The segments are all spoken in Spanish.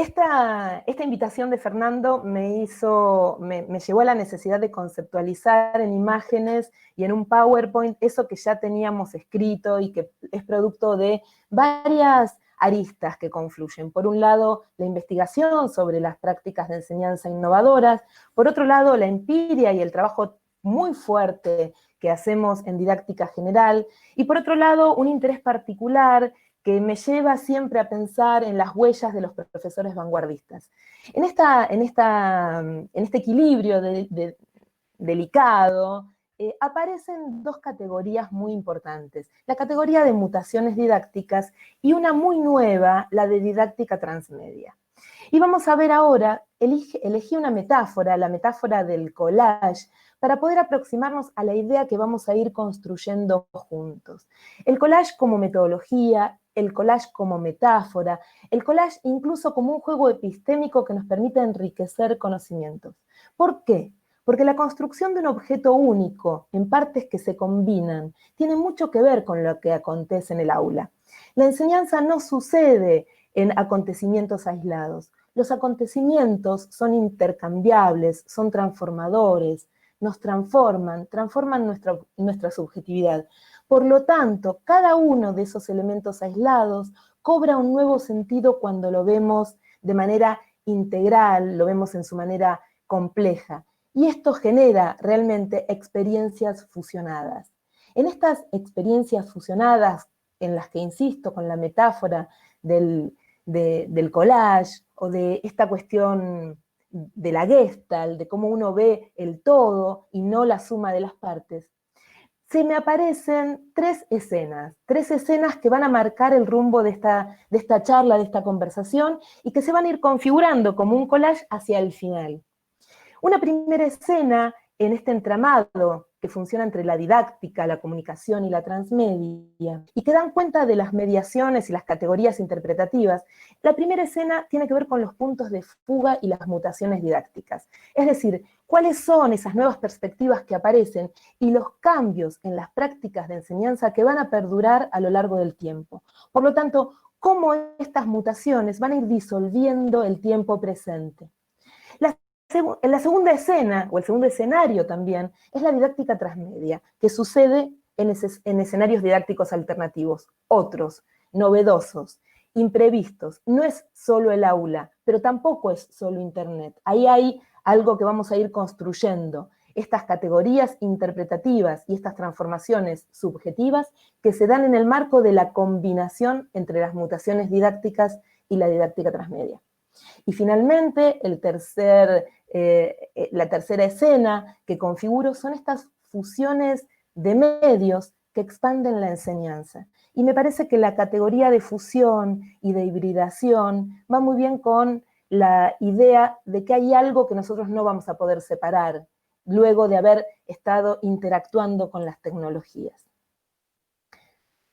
Esta invitación de Fernando me llevó a la necesidad de conceptualizar en imágenes y en un PowerPoint eso que ya teníamos escrito y que es producto de varias aristas que confluyen. Por un lado, la investigación sobre las prácticas de enseñanza innovadoras, por otro lado, la empiria y el trabajo muy fuerte que hacemos en didáctica general, y por otro lado, un interés particular que me lleva siempre a pensar en las huellas de los profesores vanguardistas. En este equilibrio delicado, aparecen dos categorías muy importantes. La categoría de mutaciones didácticas y una muy nueva, la de didáctica transmedia. Y vamos a ver ahora, elegí una metáfora, la metáfora del collage, para poder aproximarnos a la idea que vamos a ir construyendo juntos. El collage como metodología, el collage como metáfora, el collage incluso como un juego epistémico que nos permite enriquecer conocimientos. ¿Por qué? Porque la construcción de un objeto único, en partes que se combinan, tiene mucho que ver con lo que acontece en el aula. La enseñanza no sucede en acontecimientos aislados. Los acontecimientos son intercambiables, son transformadores, nos transforman nuestra subjetividad. Por lo tanto, cada uno de esos elementos aislados cobra un nuevo sentido cuando lo vemos de manera integral, lo vemos en su manera compleja. Y esto genera realmente experiencias fusionadas. En estas experiencias fusionadas, en las que insisto con la metáfora del collage o de esta cuestión de la Gestalt, de cómo uno ve el todo y no la suma de las partes, se me aparecen tres escenas que van a marcar el rumbo de esta charla, de esta conversación, y que se van a ir configurando como un collage hacia el final. Una primera escena en este entramado que funciona entre la didáctica, la comunicación y la transmedia, y que dan cuenta de las mediaciones y las categorías interpretativas. La primera escena tiene que ver con los puntos de fuga y las mutaciones didácticas. Es decir, cuáles son esas nuevas perspectivas que aparecen y los cambios en las prácticas de enseñanza que van a perdurar a lo largo del tiempo. Por lo tanto, cómo estas mutaciones van a ir disolviendo el tiempo presente. La segunda escena, o el segundo escenario también, es la didáctica transmedia, que sucede en escenarios didácticos alternativos, otros, novedosos, imprevistos. No es solo el aula, pero tampoco es solo Internet. Ahí hay algo que vamos a ir construyendo, estas categorías interpretativas y estas transformaciones subjetivas que se dan en el marco de la combinación entre las mutaciones didácticas y la didáctica transmedia. Y finalmente, la tercera escena que configuro son estas fusiones de medios que expanden la enseñanza. Y me parece que la categoría de fusión y de hibridación va muy bien con la idea de que hay algo que nosotros no vamos a poder separar luego de haber estado interactuando con las tecnologías.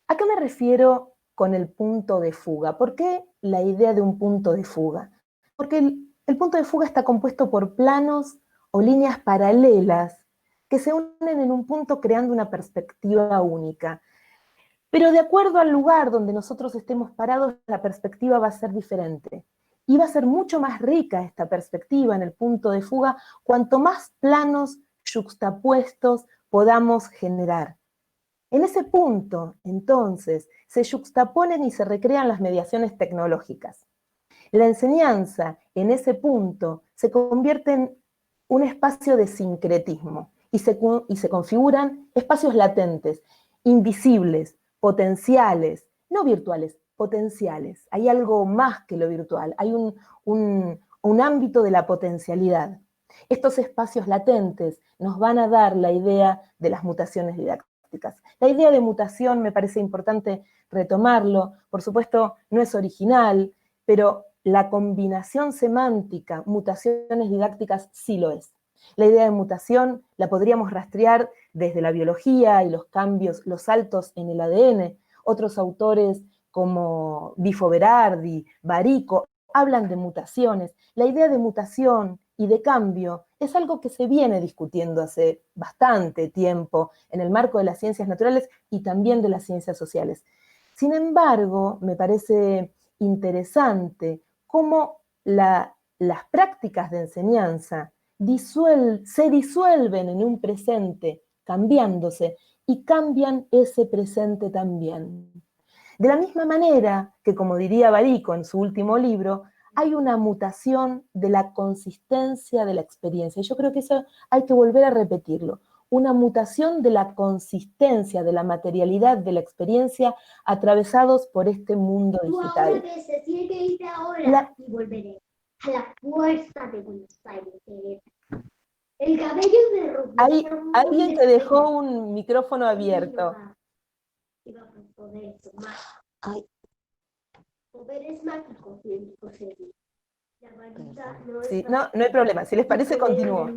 ¿A qué me refiero con el punto de fuga? ¿Por qué la idea de un punto de fuga? Porque el punto de fuga está compuesto por planos o líneas paralelas que se unen en un punto creando una perspectiva única. Pero de acuerdo al lugar donde nosotros estemos parados, la perspectiva va a ser diferente. Y va a ser mucho más rica esta perspectiva en el punto de fuga cuanto más planos yuxtapuestos podamos generar. En ese punto, entonces, se yuxtaponen y se recrean las mediaciones tecnológicas. La enseñanza, en ese punto, se convierte en un espacio de sincretismo y se configuran espacios latentes, invisibles, potenciales, no virtuales, potenciales. Hay algo más que lo virtual, hay un ámbito de la potencialidad. Estos espacios latentes nos van a dar la idea de las mutaciones didácticas. La idea de mutación me parece importante retomarlo, por supuesto no es original, pero la combinación semántica, mutaciones didácticas, sí lo es. La idea de mutación la podríamos rastrear desde la biología y los cambios, los saltos en el ADN. Otros autores como Bifo Berardi, Barico, hablan de mutaciones. La idea de mutación y de cambio es algo que se viene discutiendo hace bastante tiempo en el marco de las ciencias naturales y también de las ciencias sociales. Sin embargo, me parece interesante cómo las prácticas de enseñanza se disuelven en un presente, cambiándose, y cambian ese presente también. De la misma manera que, como diría Barico en su último libro, hay una mutación de la consistencia de la experiencia. Y yo creo que eso hay que volver a repetirlo. Una mutación de la consistencia, de la materialidad de la experiencia atravesados por este mundo digital. Ahora que tiene que irte ahora y volveré a la fuerza de Buenos Aires. El cabello de Rubén. Hay alguien que dejó un micrófono abierto. Ay. Poderes mágicos, Sí, no hay problema. Si les parece, continúo.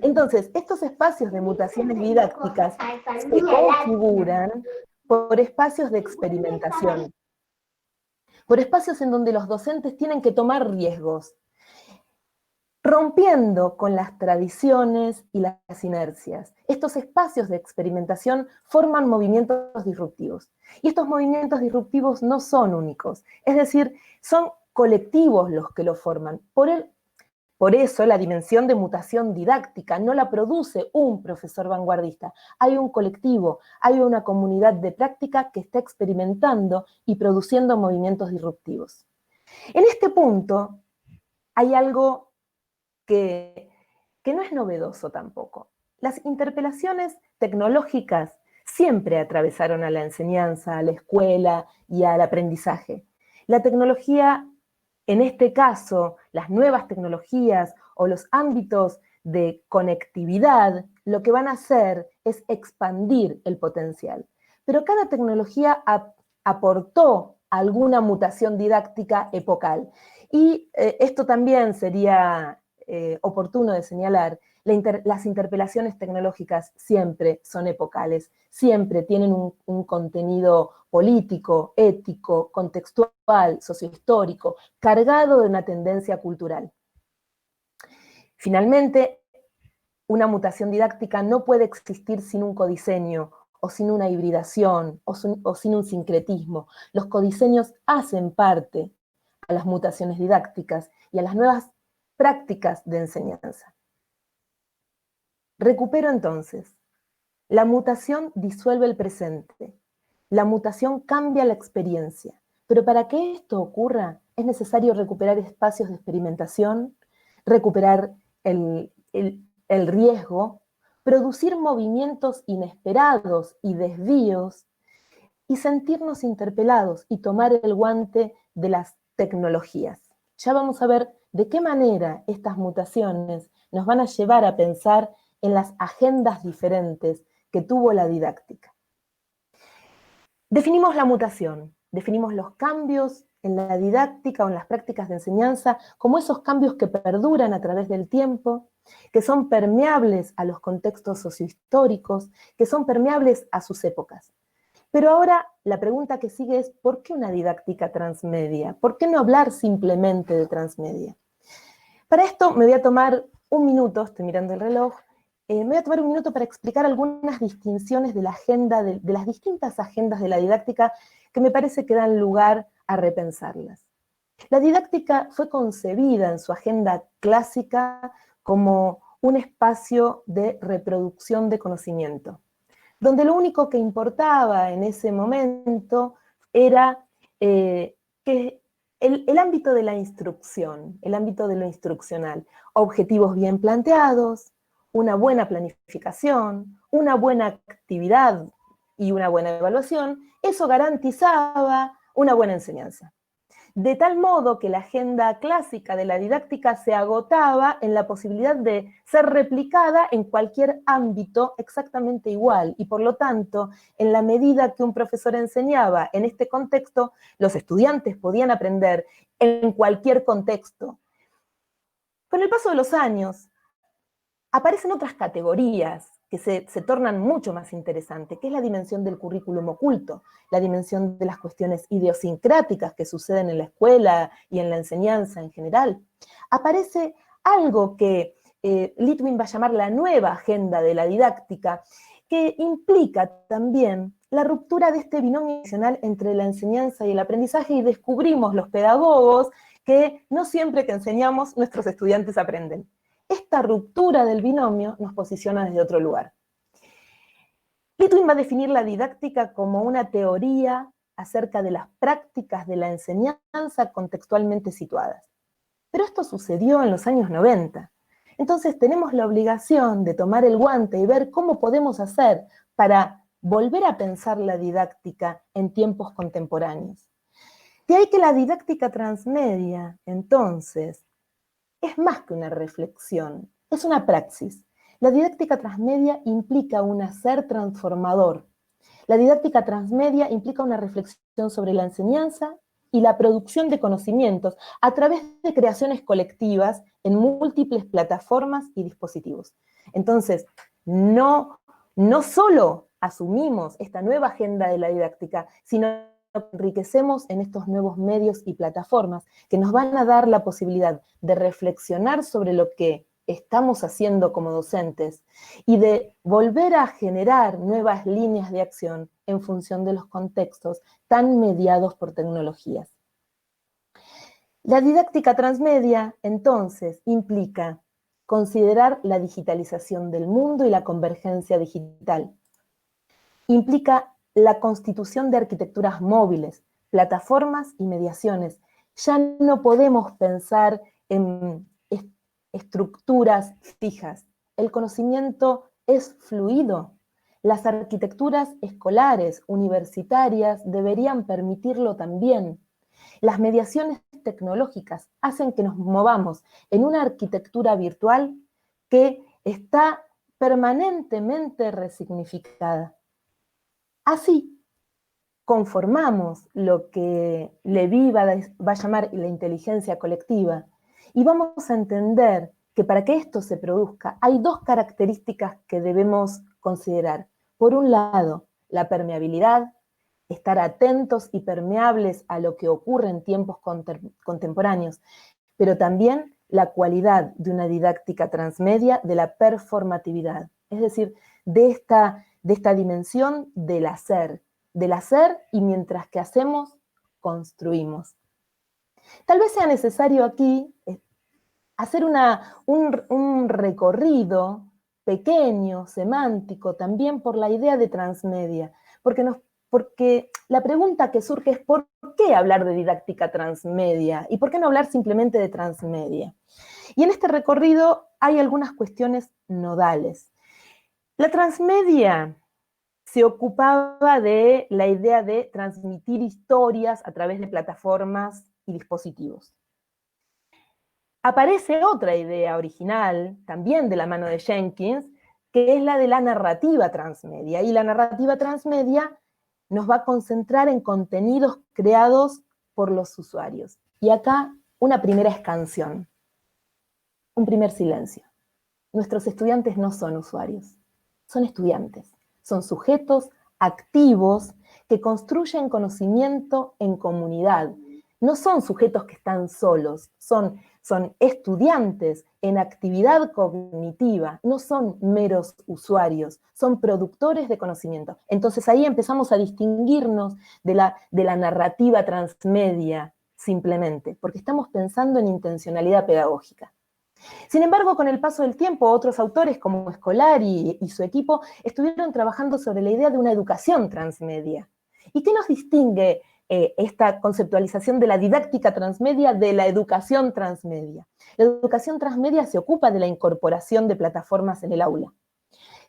Entonces, estos espacios de mutaciones didácticas se configuran por espacios de experimentación, por espacios en donde los docentes tienen que tomar riesgos, rompiendo con las tradiciones y las inercias. Estos espacios de experimentación forman movimientos disruptivos. Y estos movimientos disruptivos no son únicos, es decir, son colectivos los que lo forman. Por eso la dimensión de mutación didáctica no la produce un profesor vanguardista. Hay un colectivo, hay una comunidad de práctica que está experimentando y produciendo movimientos disruptivos. En este punto hay algo que no es novedoso tampoco. Las interpelaciones tecnológicas siempre atravesaron a la enseñanza, a la escuela y al aprendizaje. La tecnología, en este caso, las nuevas tecnologías o los ámbitos de conectividad, lo que van a hacer es expandir el potencial. Pero cada tecnología aportó alguna mutación didáctica epocal. Y esto también sería oportuno de señalar, las interpelaciones tecnológicas siempre son epocales, siempre tienen un contenido político, ético, contextual, sociohistórico, cargado de una tendencia cultural. Finalmente, una mutación didáctica no puede existir sin un codiseño, o sin una hibridación, o sin un sincretismo. Los codiseños hacen parte a las mutaciones didácticas y a las nuevas prácticas de enseñanza. Recupero entonces. La mutación disuelve el presente. La mutación cambia la experiencia. Pero para que esto ocurra, es necesario recuperar espacios de experimentación, recuperar el riesgo, producir movimientos inesperados y desvíos, y sentirnos interpelados y tomar el guante de las tecnologías. Ya vamos a ver de qué manera estas mutaciones nos van a llevar a pensar en las agendas diferentes que tuvo la didáctica. Definimos la mutación, definimos los cambios en la didáctica o en las prácticas de enseñanza como esos cambios que perduran a través del tiempo, que son permeables a los contextos sociohistóricos, que son permeables a sus épocas. Pero ahora la pregunta que sigue es, ¿por qué una didáctica transmedia? ¿Por qué no hablar simplemente de transmedia? Para esto me voy a tomar un minuto, estoy mirando el reloj, me voy a tomar un minuto para explicar algunas distinciones de la agenda, de las distintas agendas de la didáctica que me parece que dan lugar a repensarlas. La didáctica fue concebida en su agenda clásica como un espacio de reproducción de conocimiento, donde lo único que importaba en ese momento era que el ámbito de la instrucción, el ámbito de lo instruccional, objetivos bien planteados, una buena planificación, una buena actividad y una buena evaluación, eso garantizaba una buena enseñanza. De tal modo que la agenda clásica de la didáctica se agotaba en la posibilidad de ser replicada en cualquier ámbito exactamente igual, y por lo tanto, en la medida que un profesor enseñaba en este contexto, los estudiantes podían aprender en cualquier contexto. Con el paso de los años, aparecen otras categorías que se tornan mucho más interesantes, que es la dimensión del currículum oculto, la dimensión de las cuestiones idiosincráticas que suceden en la escuela y en la enseñanza en general. Aparece algo que Litwin va a llamar la nueva agenda de la didáctica, que implica también la ruptura de este binomio tradicional entre la enseñanza y el aprendizaje, y descubrimos los pedagogos que no siempre que enseñamos nuestros estudiantes aprenden. Esta ruptura del binomio nos posiciona desde otro lugar. Litwin va a definir la didáctica como una teoría acerca de las prácticas de la enseñanza contextualmente situadas. Pero esto sucedió en los años 90. Entonces tenemos la obligación de tomar el guante y ver cómo podemos hacer para volver a pensar la didáctica en tiempos contemporáneos. De ahí que la didáctica transmedia, entonces, es más que una reflexión, es una praxis. La didáctica transmedia implica un hacer transformador. La didáctica transmedia implica una reflexión sobre la enseñanza y la producción de conocimientos a través de creaciones colectivas en múltiples plataformas y dispositivos. Entonces, no solo asumimos esta nueva agenda de la didáctica, sino que enriquecemos en estos nuevos medios y plataformas que nos van a dar la posibilidad de reflexionar sobre lo que estamos haciendo como docentes y de volver a generar nuevas líneas de acción en función de los contextos tan mediados por tecnologías. La didáctica transmedia, entonces, implica considerar la digitalización del mundo y la convergencia digital. Implica la constitución de arquitecturas móviles, plataformas y mediaciones. Ya no podemos pensar en estructuras fijas. El conocimiento es fluido. Las arquitecturas escolares, universitarias, deberían permitirlo también. Las mediaciones tecnológicas hacen que nos movamos en una arquitectura virtual que está permanentemente resignificada. Así, conformamos lo que Levy va a llamar la inteligencia colectiva y vamos a entender que para que esto se produzca hay dos características que debemos considerar. Por un lado, la permeabilidad, estar atentos y permeables a lo que ocurre en tiempos contemporáneos, pero también la cualidad de una didáctica transmedia de la performatividad, es decir, de esta dimensión del hacer y mientras que hacemos, construimos. Tal vez sea necesario aquí hacer un recorrido pequeño, semántico, también por la idea de transmedia, porque la pregunta que surge es ¿por qué hablar de didáctica transmedia? ¿Y por qué no hablar simplemente de transmedia? Y en este recorrido hay algunas cuestiones nodales. La transmedia se ocupaba de la idea de transmitir historias a través de plataformas y dispositivos. Aparece otra idea original, también de la mano de Jenkins, que es la de la narrativa transmedia. Y la narrativa transmedia nos va a concentrar en contenidos creados por los usuarios. Y acá una primera escansión, un primer silencio. Nuestros estudiantes no son usuarios, son estudiantes, son sujetos activos que construyen conocimiento en comunidad. No son sujetos que están solos, son estudiantes en actividad cognitiva, no son meros usuarios, son productores de conocimiento. Entonces ahí empezamos a distinguirnos de la narrativa transmedia simplemente, porque estamos pensando en intencionalidad pedagógica. Sin embargo, con el paso del tiempo, otros autores como Scolari y su equipo estuvieron trabajando sobre la idea de una educación transmedia. ¿Y qué nos distingue esta conceptualización de la didáctica transmedia de la educación transmedia? La educación transmedia se ocupa de la incorporación de plataformas en el aula.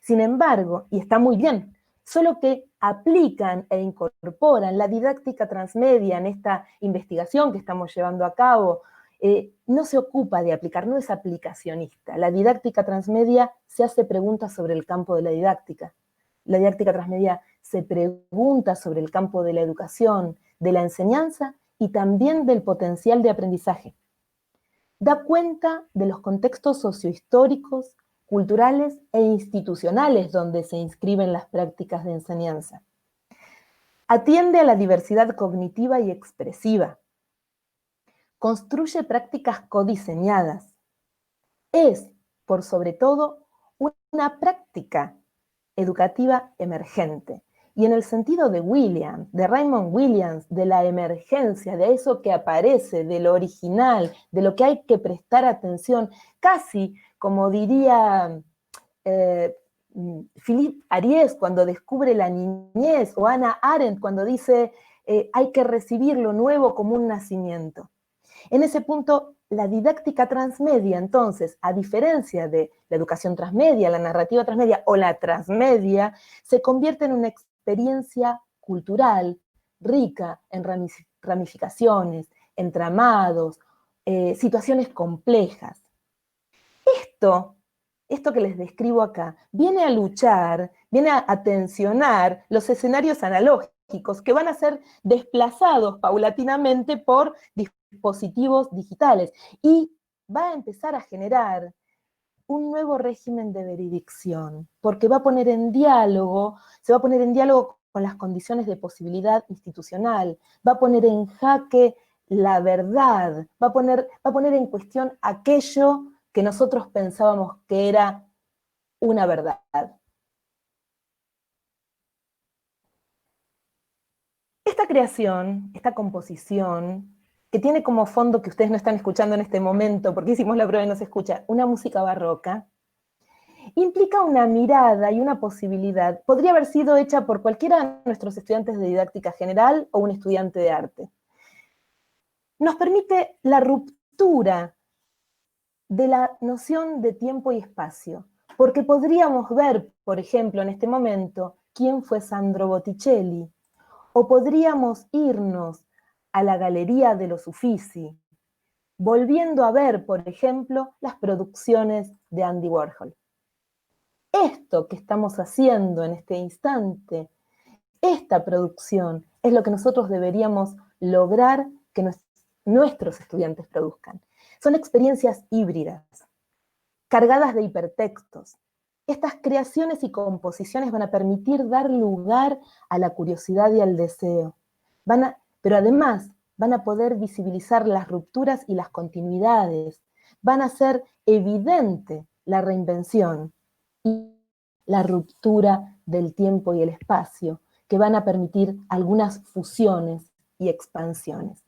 Sin embargo, y está muy bien, solo que aplican e incorporan la didáctica transmedia en esta investigación que estamos llevando a cabo, no se ocupa de aplicar, no es aplicacionista. La didáctica transmedia se hace preguntas sobre el campo de la didáctica. La didáctica transmedia se pregunta sobre el campo de la educación, de la enseñanza y también del potencial de aprendizaje. Da cuenta de los contextos sociohistóricos, culturales e institucionales donde se inscriben las prácticas de enseñanza. Atiende a la diversidad cognitiva y expresiva. Construye prácticas codiseñadas. Es, por sobre todo, una práctica educativa emergente. y en el sentido de Williams, de Raymond Williams, de la emergencia, de eso que aparece, de lo original, de lo que hay que prestar atención, casi como diría Philippe Ariès cuando descubre la niñez, o Hannah Arendt cuando dice hay que recibir lo nuevo como un nacimiento. En ese punto, la didáctica transmedia, entonces, a diferencia de la educación transmedia, la narrativa transmedia o la transmedia, se convierte en una experiencia cultural rica en ramificaciones, entramados, situaciones complejas. Esto que les describo acá, viene a luchar, viene a tensionar los escenarios analógicos que van a ser desplazados paulatinamente por dispositivos digitales y va a empezar a generar un nuevo régimen de veredicción, porque va a poner en diálogo, se va a poner en diálogo con las condiciones de posibilidad institucional, va a poner en jaque la verdad, va a poner en cuestión aquello que nosotros pensábamos que era una verdad. Esta creación, esta composición, que tiene como fondo, que ustedes no están escuchando en este momento, porque hicimos la prueba y no se escucha, una música barroca, implica una mirada y una posibilidad. Podría haber sido hecha por cualquiera de nuestros estudiantes de didáctica general o un estudiante de arte. Nos permite la ruptura de la noción de tiempo y espacio, porque podríamos ver, por ejemplo, en este momento, quién fue Sandro Botticelli, o podríamos irnos a la Galería de los Uffizi, volviendo a ver, por ejemplo, las producciones de Andy Warhol. Esto que estamos haciendo en este instante, esta producción, es lo que nosotros deberíamos lograr que nuestros estudiantes produzcan. Son experiencias híbridas, cargadas de hipertextos. Estas creaciones y composiciones van a permitir dar lugar a la curiosidad y al deseo. Pero además van a poder visibilizar las rupturas y las continuidades. Van a hacer evidente la reinvención y la ruptura del tiempo y el espacio, que van a permitir algunas fusiones y expansiones.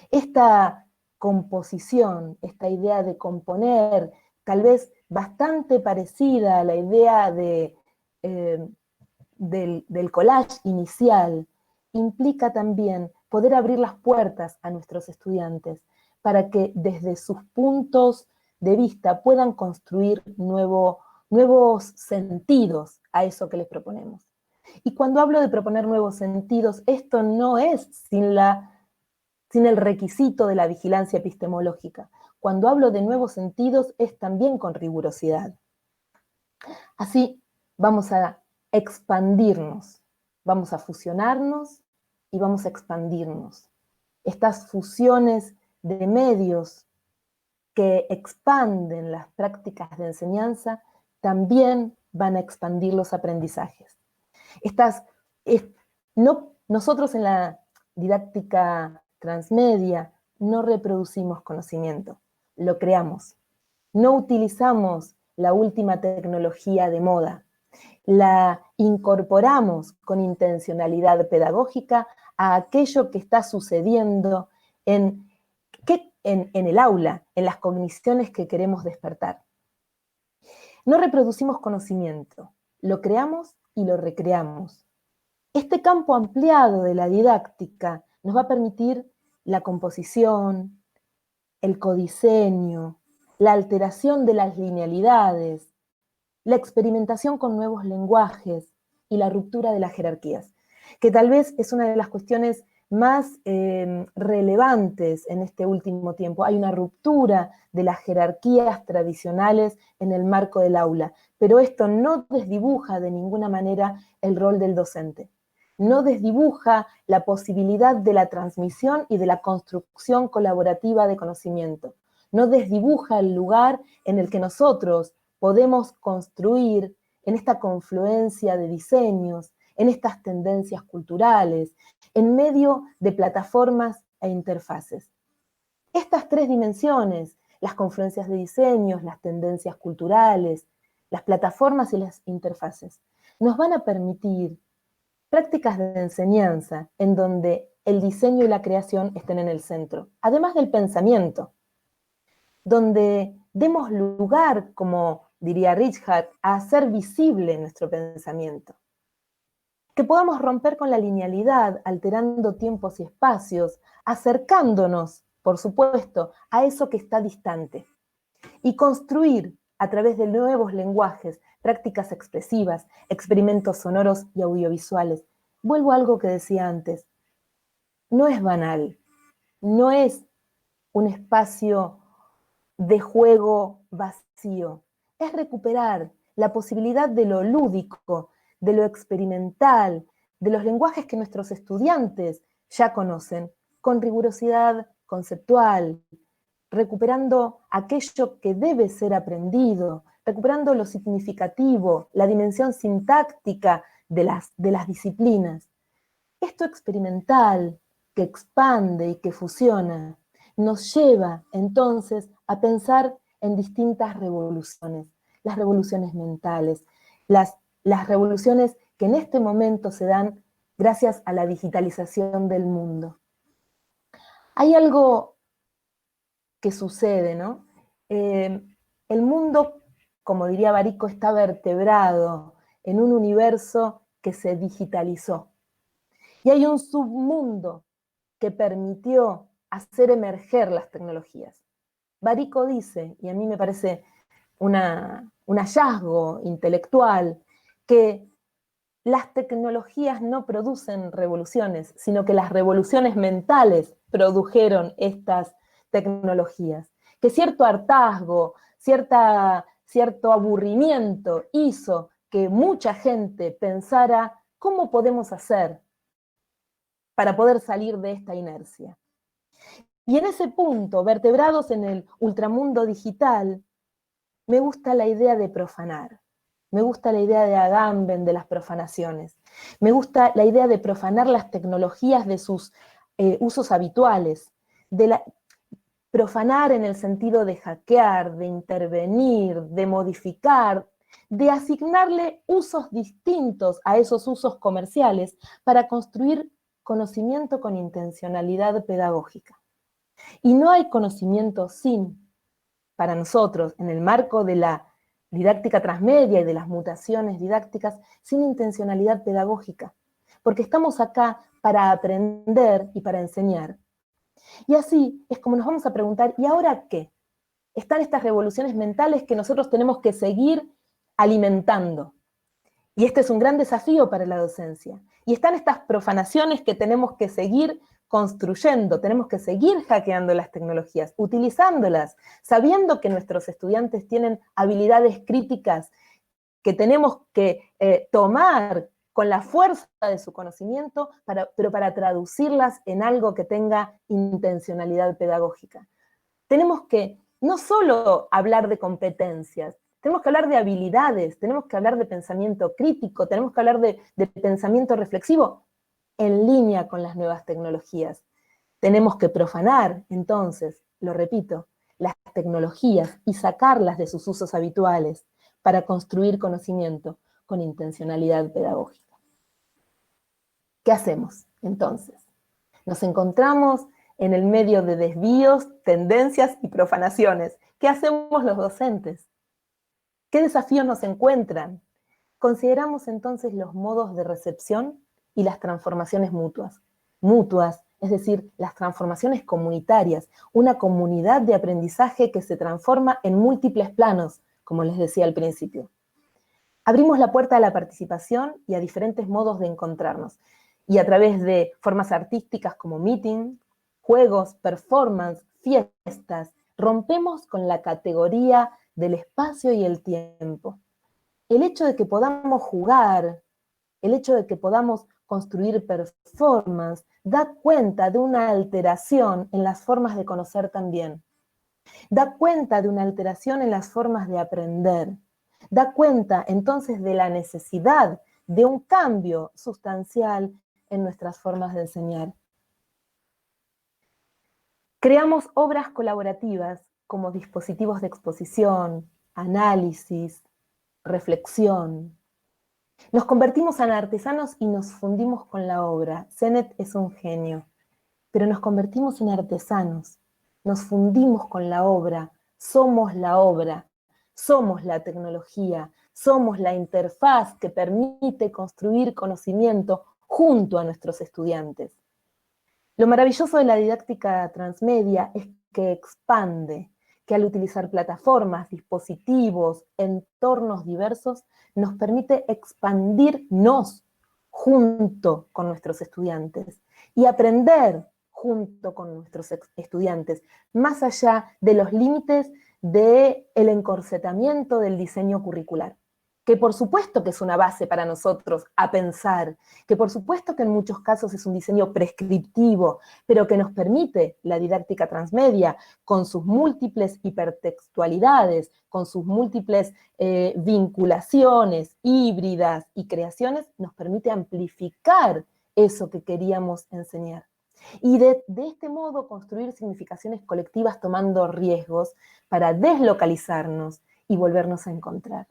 Esta composición, esta idea de componer, tal vez bastante parecida a la idea del collage inicial, implica también poder abrir las puertas a nuestros estudiantes para que desde sus puntos de vista puedan construir nuevos sentidos a eso que les proponemos. Y cuando hablo de proponer nuevos sentidos, esto no es sin el requisito de la vigilancia epistemológica. Cuando hablo de nuevos sentidos es también con rigurosidad. Así vamos a expandirnos, vamos a fusionarnos y vamos a expandirnos. Estas fusiones de medios que expanden las prácticas de enseñanza también van a expandir los aprendizajes. Nosotros en la didáctica transmedia no reproducimos conocimiento, lo creamos. No utilizamos la última tecnología de moda, la incorporamos con intencionalidad pedagógica a aquello que está sucediendo en el aula, en las cogniciones que queremos despertar. No reproducimos conocimiento, lo creamos y lo recreamos. Este campo ampliado de la didáctica nos va a permitir la composición, el codiseño, la alteración de las linealidades, la experimentación con nuevos lenguajes y la ruptura de las jerarquías, que tal vez es una de las cuestiones más relevantes en este último tiempo. Hay una ruptura de las jerarquías tradicionales en el marco del aula, pero esto no desdibuja de ninguna manera el rol del docente. No desdibuja la posibilidad de la transmisión y de la construcción colaborativa de conocimiento. No desdibuja el lugar en el que nosotros podemos construir en esta confluencia de diseños, en estas tendencias culturales, en medio de plataformas e interfaces. Estas tres dimensiones, las confluencias de diseños, las tendencias culturales, las plataformas y las interfaces, nos van a permitir prácticas de enseñanza en donde el diseño y la creación estén en el centro, además del pensamiento, donde demos lugar, como diría Richard, a hacer visible nuestro pensamiento. Que podamos romper con la linealidad, alterando tiempos y espacios, acercándonos, por supuesto, a eso que está distante. Y construir, a través de nuevos lenguajes, prácticas expresivas, experimentos sonoros y audiovisuales. Vuelvo a algo que decía antes. No es banal, no es un espacio de juego vacío. Es recuperar la posibilidad de lo lúdico, de lo experimental, de los lenguajes que nuestros estudiantes ya conocen, con rigurosidad conceptual, recuperando aquello que debe ser aprendido, recuperando lo significativo, la dimensión sintáctica de las disciplinas. Esto experimental, que expande y que fusiona, nos lleva entonces a pensar en distintas revoluciones, las revoluciones mentales, las revoluciones que en este momento se dan gracias a la digitalización del mundo. Hay algo que sucede, ¿no? El mundo, como diría Barico, está vertebrado en un universo que se digitalizó. Y hay un submundo que permitió hacer emerger las tecnologías. Barico dice, y a mí me parece un hallazgo intelectual, que las tecnologías no producen revoluciones, sino que las revoluciones mentales produjeron estas tecnologías. Que cierto hartazgo, cierto aburrimiento hizo que mucha gente pensara cómo podemos hacer para poder salir de esta inercia. Y en ese punto, vertebrados en el ultramundo digital, me gusta la idea de profanar. Me gusta la idea de Agamben, de las profanaciones. Me gusta la idea de profanar las tecnologías de sus usos habituales. Profanar en el sentido de hackear, de intervenir, de modificar, de asignarle usos distintos a esos usos comerciales para construir conocimiento con intencionalidad pedagógica. Y no hay conocimiento para nosotros, en el marco de la didáctica transmedia y de las mutaciones didácticas, sin intencionalidad pedagógica, porque estamos acá para aprender y para enseñar. Y así es como nos vamos a preguntar, ¿y ahora qué? Están estas revoluciones mentales que nosotros tenemos que seguir alimentando. Y este es un gran desafío para la docencia. Y están estas profanaciones que tenemos que seguir construyendo, tenemos que seguir hackeando las tecnologías, utilizándolas, sabiendo que nuestros estudiantes tienen habilidades críticas que tenemos que tomar con la fuerza de su conocimiento, pero para traducirlas en algo que tenga intencionalidad pedagógica. Tenemos que no solo hablar de competencias, tenemos que hablar de habilidades, tenemos que hablar de pensamiento crítico, tenemos que hablar de pensamiento reflexivo en línea con las nuevas tecnologías. Tenemos que profanar, entonces, lo repito, las tecnologías y sacarlas de sus usos habituales para construir conocimiento con intencionalidad pedagógica. ¿Qué hacemos, entonces? Nos encontramos en el medio de desvíos, tendencias y profanaciones. ¿Qué hacemos los docentes? ¿Qué desafíos nos encuentran? Consideramos entonces los modos de recepción y las transformaciones mutuas. Mutuas, es decir, las transformaciones comunitarias, una comunidad de aprendizaje que se transforma en múltiples planos, como les decía al principio. Abrimos la puerta a la participación y a diferentes modos de encontrarnos, y a través de formas artísticas como meeting, juegos, performance, fiestas, rompemos con la categoría del espacio y el tiempo. El hecho de que podamos jugar, el hecho de que podamos construir performance, da cuenta de una alteración en las formas de conocer también. Da cuenta de una alteración en las formas de aprender. Da cuenta entonces de la necesidad de un cambio sustancial en nuestras formas de enseñar. Creamos obras colaborativas como dispositivos de exposición, análisis, reflexión. Nos convertimos en artesanos y nos fundimos con la obra. Sennett es un genio, pero nos convertimos en artesanos, nos fundimos con la obra, somos la tecnología, somos la interfaz que permite construir conocimiento junto a nuestros estudiantes. Lo maravilloso de la didáctica transmedia es que expande, que al utilizar plataformas, dispositivos, entornos diversos, nos permite expandirnos junto con nuestros estudiantes y aprender junto con nuestros estudiantes, más allá de los límites del encorsetamiento del diseño curricular, que por supuesto que es una base para nosotros a pensar, que por supuesto que en muchos casos es un diseño prescriptivo, pero que nos permite la didáctica transmedia, con sus múltiples hipertextualidades, con sus múltiples vinculaciones híbridas y creaciones, nos permite amplificar eso que queríamos enseñar. Y de este modo construir significaciones colectivas tomando riesgos para deslocalizarnos y volvernos a encontrar.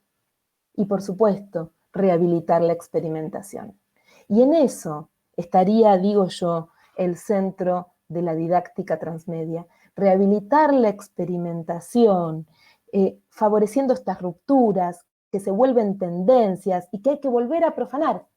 Y por supuesto, rehabilitar la experimentación. Y en eso estaría, digo yo, el centro de la didáctica transmedia, rehabilitar la experimentación, favoreciendo estas rupturas que se vuelven tendencias y que hay que volver a profanar.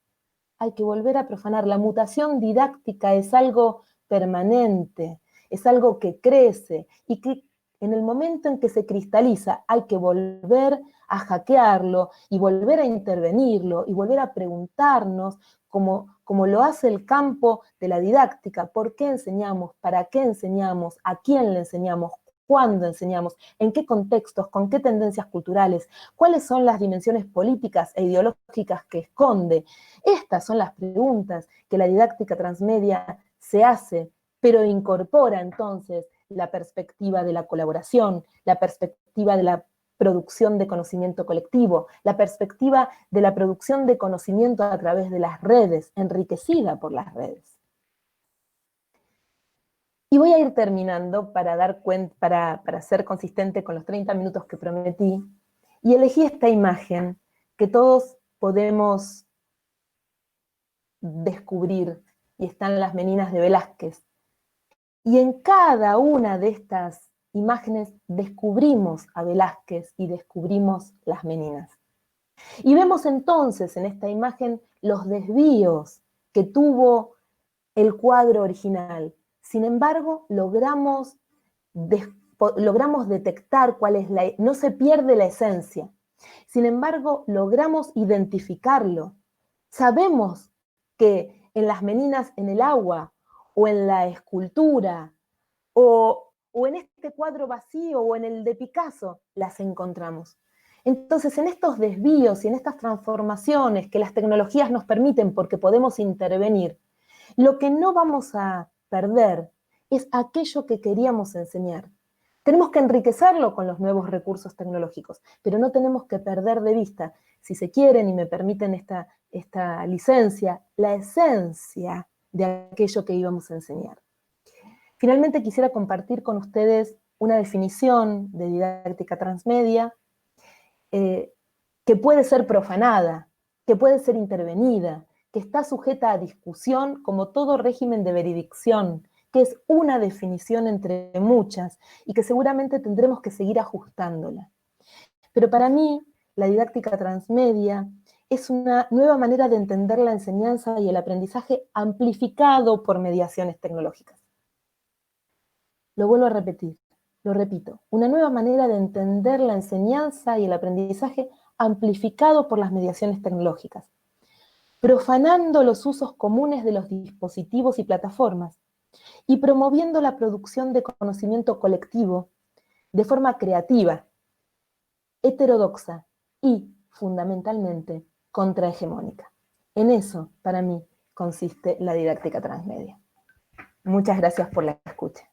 Hay que volver a profanar. La mutación didáctica es algo permanente, es algo que crece y que en el momento en que se cristaliza hay que volver a hackearlo y volver a intervenirlo y volver a preguntarnos como lo hace el campo de la didáctica, ¿por qué enseñamos? ¿Para qué enseñamos? ¿A quién le enseñamos? ¿Cuándo enseñamos? ¿En qué contextos? ¿Con qué tendencias culturales? ¿Cuáles son las dimensiones políticas e ideológicas que esconde? Estas son las preguntas que la didáctica transmedia se hace, pero incorpora entonces la perspectiva de la colaboración, la perspectiva de la producción de conocimiento colectivo, la perspectiva de la producción de conocimiento a través de las redes, enriquecida por las redes. Y voy a ir terminando para dar cuenta, para ser consistente con los 30 minutos que prometí, y elegí esta imagen que todos podemos descubrir, y están las meninas de Velázquez. Y en cada una de estas imágenes descubrimos a Velázquez y descubrimos las meninas. Y vemos entonces en esta imagen los desvíos que tuvo el cuadro original. Sin embargo, logramos detectar cuál es no se pierde la esencia. Sin embargo, logramos identificarlo. Sabemos que en las meninas en el agua, o en la escultura, o en este cuadro vacío, o en el de Picasso, las encontramos. Entonces, en estos desvíos y en estas transformaciones que las tecnologías nos permiten porque podemos intervenir, lo que no vamos a perder es aquello que queríamos enseñar. Tenemos que enriquecerlo con los nuevos recursos tecnológicos, pero no tenemos que perder de vista, si se quieren y me permiten esta licencia, la esencia de aquello que íbamos a enseñar. Finalmente quisiera compartir con ustedes una definición de didáctica transmedia que puede ser profanada, que puede ser intervenida, que está sujeta a discusión como todo régimen de veredicción, que es una definición entre muchas y que seguramente tendremos que seguir ajustándola. Pero para mí, la didáctica transmedia es una nueva manera de entender la enseñanza y el aprendizaje amplificado por mediaciones tecnológicas. Lo vuelvo a repetir, lo repito, una nueva manera de entender la enseñanza y el aprendizaje amplificado por las mediaciones tecnológicas, profanando los usos comunes de los dispositivos y plataformas, y promoviendo la producción de conocimiento colectivo de forma creativa, heterodoxa y, fundamentalmente, contrahegemónica. En eso, para mí, consiste la didáctica transmedia. Muchas gracias por la escucha.